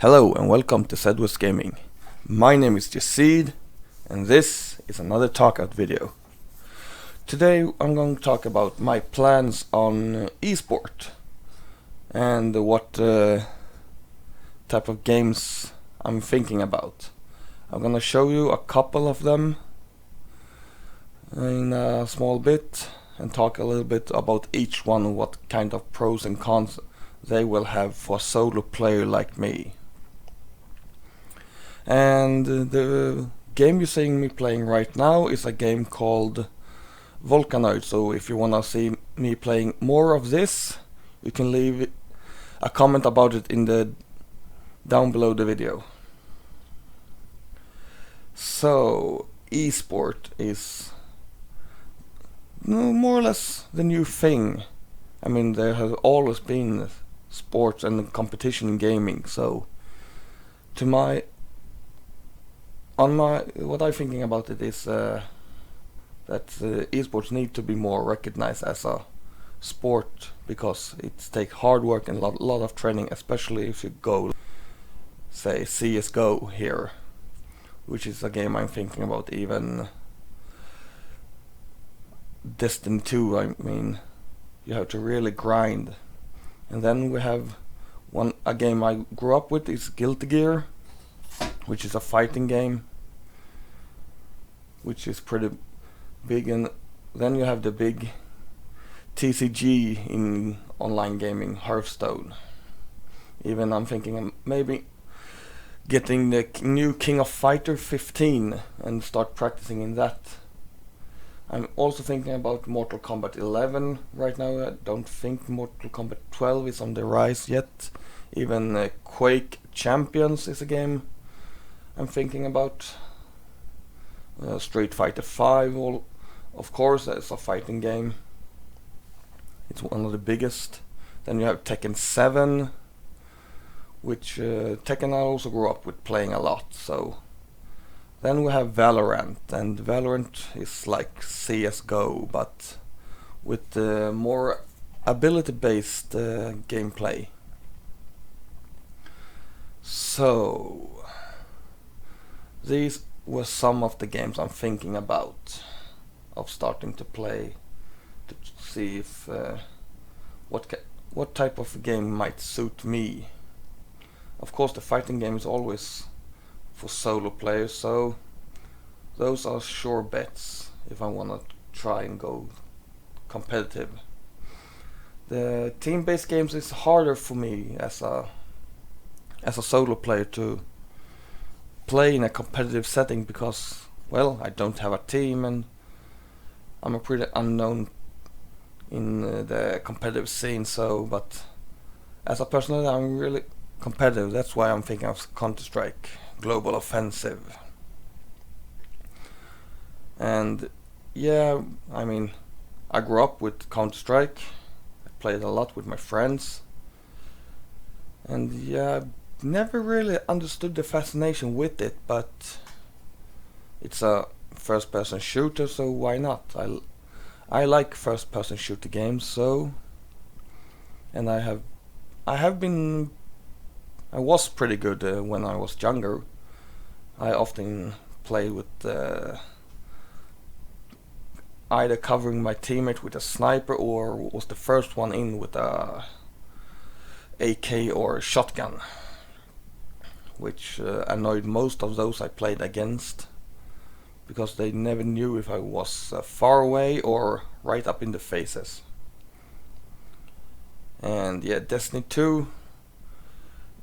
Hello and welcome to CedWes Gaming. My name is Jacid and this is another talkout video. Today I'm going to talk about my plans on Esport and what type of games I'm thinking about. I'm gonna show you a couple of them in a small bit and talk a little bit about each one, what kind of pros and cons they will have for a solo player like me. And the game you're seeing me playing right now is a game called Volcanoid. So if you wanna see me playing more of this, you can leave a comment about it in the down below the video. So Esport is more or less the new thing. I mean, there has always been sports and competition in gaming. So what I'm thinking about it is that esports need to be more recognized as a sport, because it takes hard work and a lot of training, especially if you go, say, CSGO here, which is a game I'm thinking about, even Destiny 2. I mean, you have to really grind. And then we have a game I grew up with is Guilty Gear, which is a fighting game, which is pretty big. And then you have the big TCG in online gaming, Hearthstone. Even I'm thinking of maybe getting the new King of Fighter 15 and start practicing in that. I'm also thinking about Mortal Kombat 11 right now. I don't think Mortal Kombat 12 is on the rise yet. Even Quake Champions is a game I'm thinking about. Street Fighter 5, of course, it's a fighting game. It's one of the biggest. Then you have Tekken 7, which Tekken I also grew up with playing a lot. So then we have Valorant, and Valorant is like CSGO but with more ability-based gameplay. So these were some of the games I'm thinking about of starting to play, to see if what type of game might suit me. Of course, the fighting game is always for solo players, so those are sure bets if I wanna try and go competitive. The team-based games is harder for me as a solo player to play in a competitive setting, because, well, I don't have a team and I'm a pretty unknown in the competitive scene. So, but as a person, I'm really competitive. That's why I'm thinking of Counter-Strike Global Offensive. And yeah, I mean, I grew up with Counter-Strike. I played a lot with my friends, and yeah, never really understood the fascination with it, but it's a first-person shooter, so why not? I like first-person shooter games, so, and I was pretty good when I was younger. I often played with either covering my teammate with a sniper or was the first one in with a AK or a shotgun, which annoyed most of those I played against, because they never knew if I was far away or right up in the faces. And yeah, Destiny 2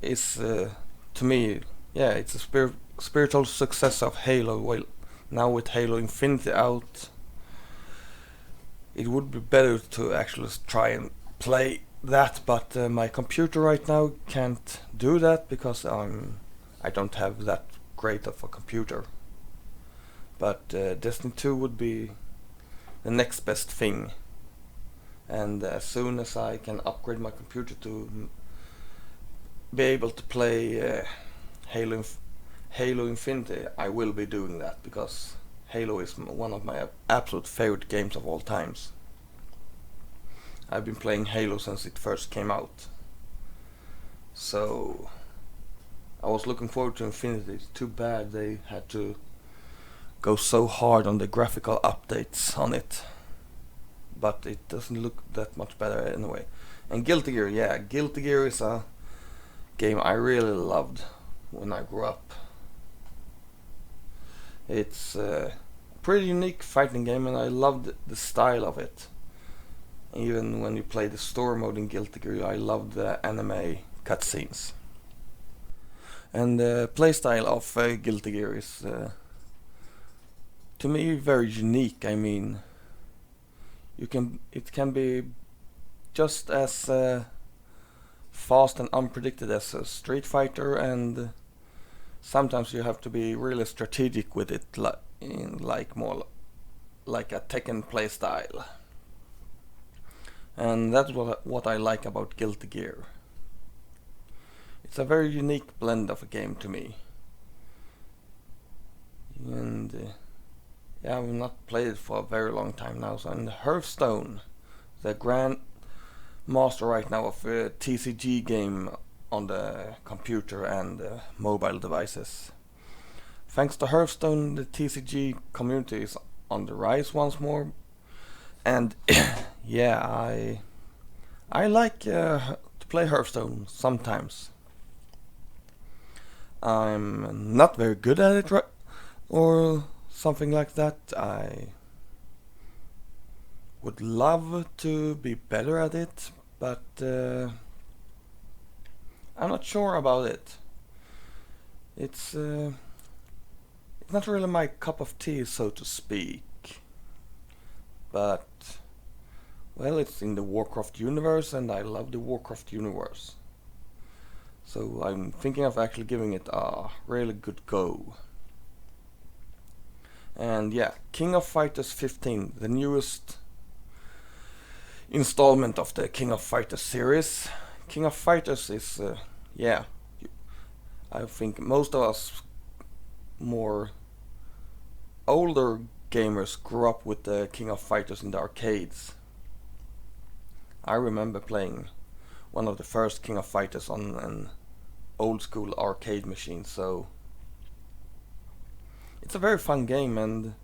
is to me, yeah, it's a spiritual success of Halo. Well, now with Halo Infinity out, it would be better to actually try and play that, but my computer right now can't do that because I don't have that great of a computer. But Destiny 2 would be the next best thing, and as soon as I can upgrade my computer to be able to play Halo Infinity, I will be doing that, because Halo is one of my absolute favorite games of all times. I've been playing Halo since it first came out. So I was looking forward to Infinity. It's too bad they had to go so hard on the graphical updates on it. But it doesn't look that much better anyway. And Guilty Gear, yeah, Guilty Gear is a game I really loved when I grew up. It's a pretty unique fighting game, and I loved the style of it. Even when you play the story mode in Guilty Gear, I loved the anime cutscenes. And the playstyle of Guilty Gear is, to me, very unique. I mean, it can be just as fast and unpredicted as a Street Fighter, and sometimes you have to be really strategic with it, more like a Tekken playstyle. And that's what I like about Guilty Gear. It's a very unique blend of a game to me. And yeah, I've not played it for a very long time now. So in Hearthstone, the grand master right now of a TCG game on the computer and mobile devices. Thanks to Hearthstone, the TCG community is on the rise once more. And yeah, I like to play Hearthstone sometimes. I'm not very good at it or something like that. I would love to be better at it, but I'm not sure about it. It's not really my cup of tea, so to speak. But well, it's in the Warcraft universe, and I love the Warcraft universe. So I'm thinking of actually giving it a really good go. And yeah, King of Fighters 15, the newest installment of the King of Fighters series. King of Fighters is, yeah, I think most of us more older gamers grew up with the King of Fighters in the arcades. I remember playing one of the first King of Fighters on an old school arcade machine, so it's a very fun game, and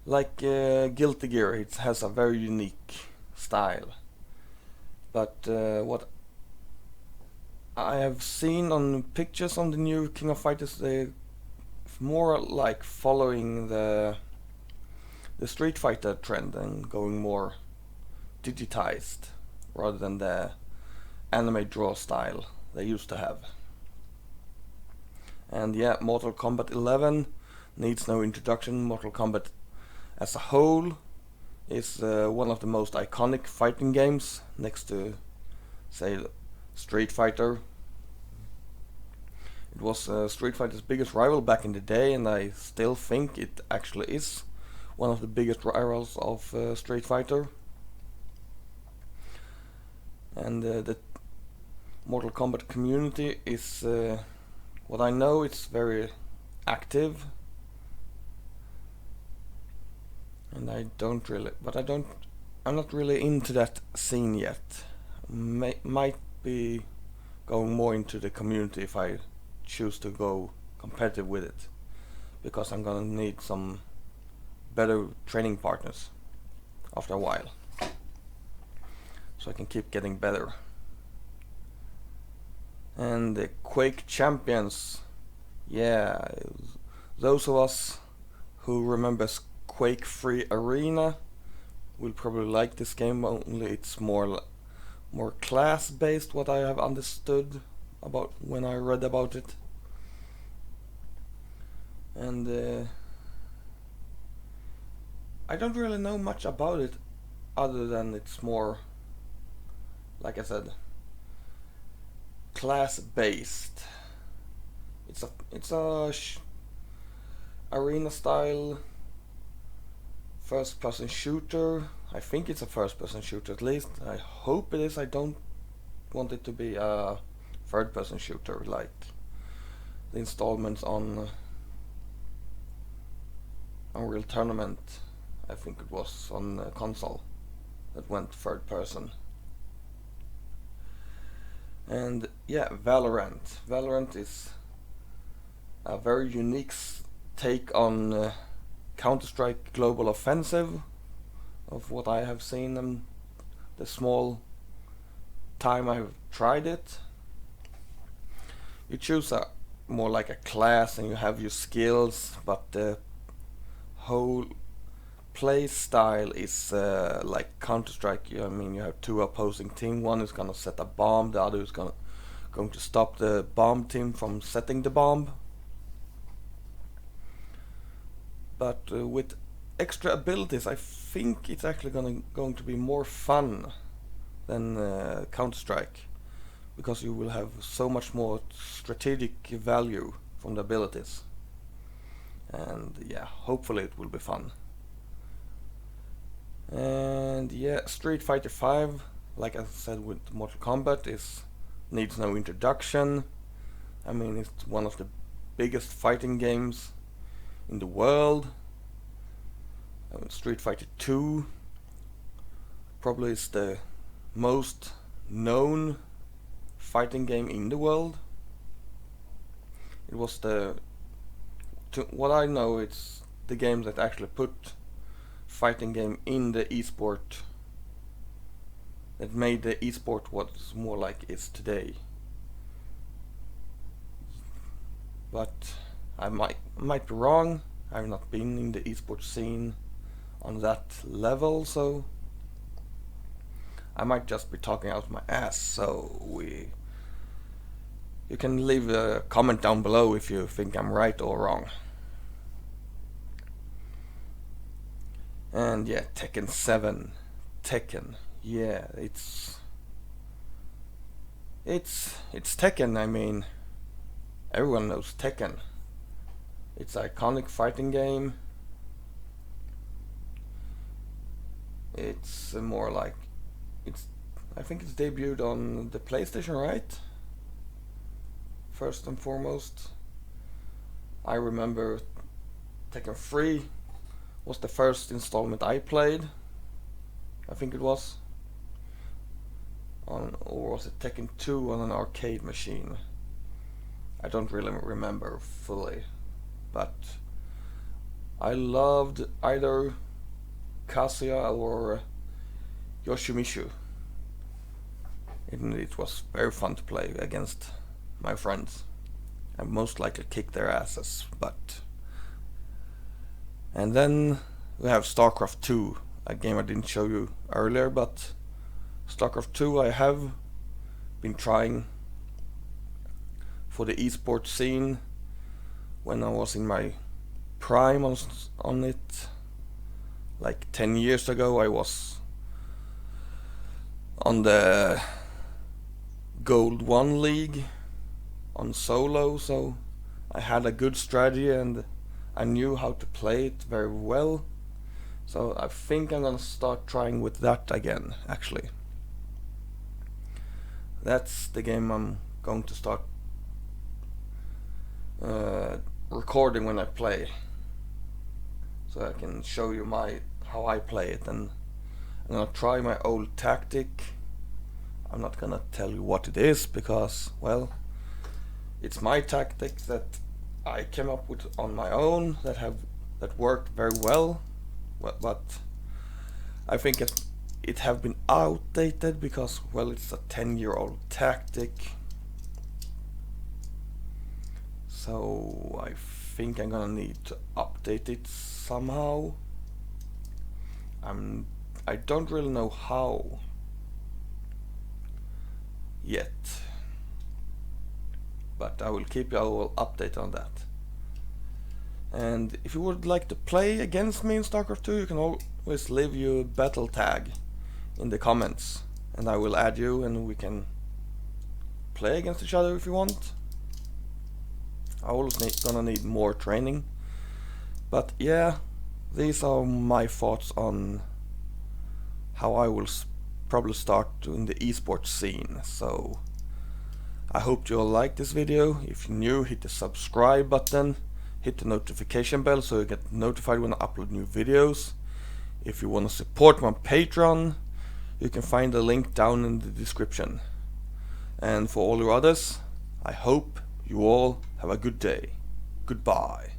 like Guilty Gear, it has a very unique style. But what I have seen on pictures on the new King of Fighters, they more like following the Street Fighter trend and going more digitized rather than the anime draw style they used to have. And yeah, Mortal Kombat 11 needs no introduction. Mortal Kombat as a whole is one of the most iconic fighting games, next to, say, Street Fighter. It was Street Fighter's biggest rival back in the day, and I still think it actually is one of the biggest rivals of Street Fighter. And the Mortal Kombat community is, what I know, it's very active. And I'm not really into that scene yet. Might be going more into the community if I choose to go competitive with it, because I'm gonna need some better training partners after a while, so I can keep getting better. And the Quake Champions, yeah, those of us who remembers Quake 3 Arena will probably like this game, only it's more class based, what I have understood about when I read about it. And I don't really know much about it other than it's more, like I said, class based. It's a arena style first person shooter. I think it's a first person shooter, at least I hope it is. I don't want it to be a third person shooter like the installments on Unreal Tournament. I think it was on a console that went third person. And yeah, Valorant. Valorant is a very unique take on Counter-Strike Global Offensive, of what I have seen and the small time I have tried it. You choose a more like a class and you have your skills, but the whole play style is like Counter-Strike. I mean, you have two opposing teams. One is gonna set a bomb, the other is going to stop the bomb team from setting the bomb. But with extra abilities, I think it's actually going to be more fun than Counter-Strike, because you will have so much more strategic value from the abilities. And yeah, hopefully it will be fun. And yeah, Street Fighter V, like I said with Mortal Kombat, needs no introduction. I mean, it's one of the biggest fighting games in the world. Street Fighter II probably is the most known fighting game in the world. It was to what I know, it's the game that actually put fighting game in the esport, that made the esport what's more like it is today. But I might be wrong. I've not been in the esport scene on that level, so I might just be talking out my ass. So you can leave a comment down below if you think I'm right or wrong. And yeah, Tekken 7. Tekken. Yeah, it's Tekken. I mean, everyone knows Tekken. It's an iconic fighting game. It's more like I think it's debuted on the PlayStation, right? First and foremost, I remember Tekken 3 was the first installment I played. I think it was or was it Tekken 2 on an arcade machine? I don't really remember fully, but I loved either Kazuya or Yoshimitsu. It was very fun to play against my friends. I most likely kick their asses, and then we have Starcraft II, a game I didn't show you earlier, but Starcraft II I have been trying for the esports scene when I was in my prime on it. Like 10 years ago, I was on the Gold 1 League on solo, so I had a good strategy and I knew how to play it very well. So I think I'm gonna start trying with that again, actually. That's the game I'm going to start recording when I play, so I can show you how I play it. And I'm gonna try my old tactic. I'm not gonna tell you what it is, because, well, it's my tactic that I came up with on my own that worked very well, but I think it have been outdated because, well, it's a 10-year-old tactic. So I think I'm gonna need to update it somehow. I don't really know how yet, but I will keep you all updated on that. And if you would like to play against me in Starcraft 2, you can always leave your battle tag in the comments, and I will add you and we can play against each other if you want. I always gonna need more training, but yeah, these are my thoughts on how I will probably start in the esports scene. So I hope you all like this video. If you're new, hit the subscribe button, hit the notification bell so you get notified when I upload new videos. If you want to support me on Patreon, you can find the link down in the description. And for all you others, I hope you all have a good day. Goodbye.